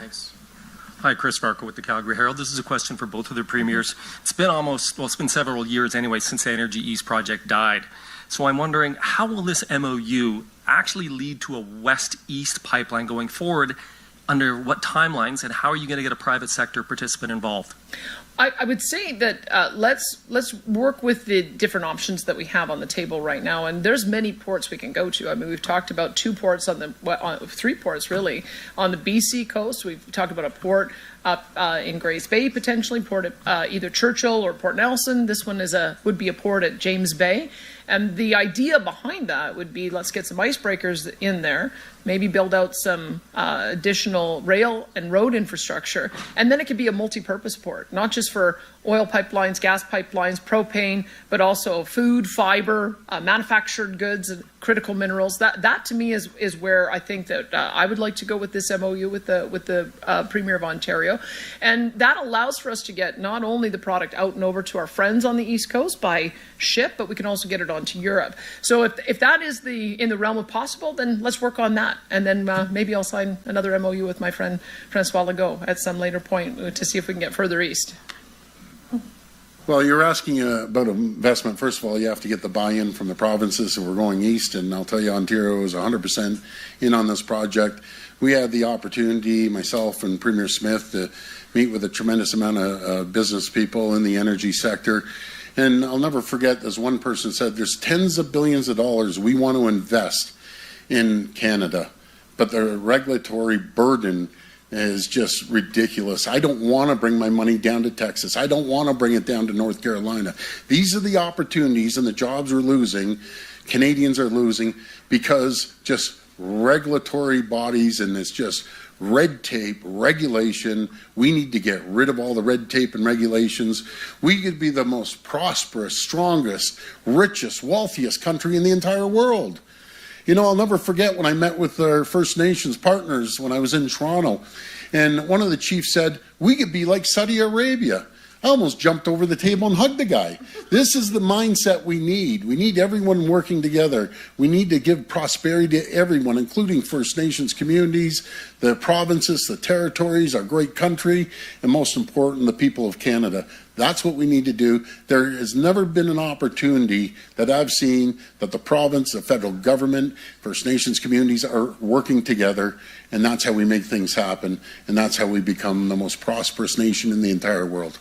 Thanks. Hi, Chris Varco with the Calgary Herald. This is a question for both of the premiers. It's been several years anyway since the Energy East project died. So I'm wondering, how will this MOU actually lead to a west-east pipeline going forward? Under what timelines, and how are you going to get a private sector participant involved? I would say that let's work with the different options that we have on the table right now, and there's many ports we can go to. I mean, we've talked about 3 ports really on the BC coast. We've talked about a port up in Grays Bay, potentially port at either Churchill or Port Nelson. This one would be a port at James Bay. And the idea behind that would be, let's get some icebreakers in there, maybe build out some additional rail and road infrastructure, and then it could be a multi-purpose port, not just for oil pipelines, gas pipelines, propane, but also food, fiber, manufactured goods, and critical minerals. That to me is where I think that I would like to go with this MOU with the Premier of Ontario, and that allows for us to get not only the product out and over to our friends on the East Coast by ship, but we can also get it onto Europe. So if that is in the realm of possible, then let's work on that, and then maybe I'll sign another MOU with my friend Francois Legault at some later point to see if we can get further east. Well, you're asking about investment. First of all, you have to get the buy-in from the provinces if we're going east, and I'll tell you, Ontario is 100% in on this project. We had the opportunity, myself and Premier Smith, to meet with a tremendous amount of business people in the energy sector. And I'll never forget, as one person said, there's tens of billions of dollars we want to invest in Canada, but the regulatory burden is just ridiculous. I don't want to bring my money down to Texas. I don't want to bring it down to North Carolina. These are the opportunities and the jobs we're losing, Canadians are losing, because just regulatory bodies and it's just red tape, regulation. We need to get rid of all the red tape and regulations. We could be the most prosperous, strongest, richest, wealthiest country in the entire world. You know, I'll never forget when I met with our First Nations partners when I was in Toronto, and one of the chiefs said, we could be like Saudi Arabia. I almost jumped over the table and hugged the guy. This is the mindset we need. We need everyone working together. We need to give prosperity to everyone, including First Nations communities, the provinces, the territories, our great country, and most important, the people of Canada. That's what we need to do. There has never been an opportunity that I've seen that the province, the federal government, First Nations communities are working together, and that's how we make things happen, and that's how we become the most prosperous nation in the entire world.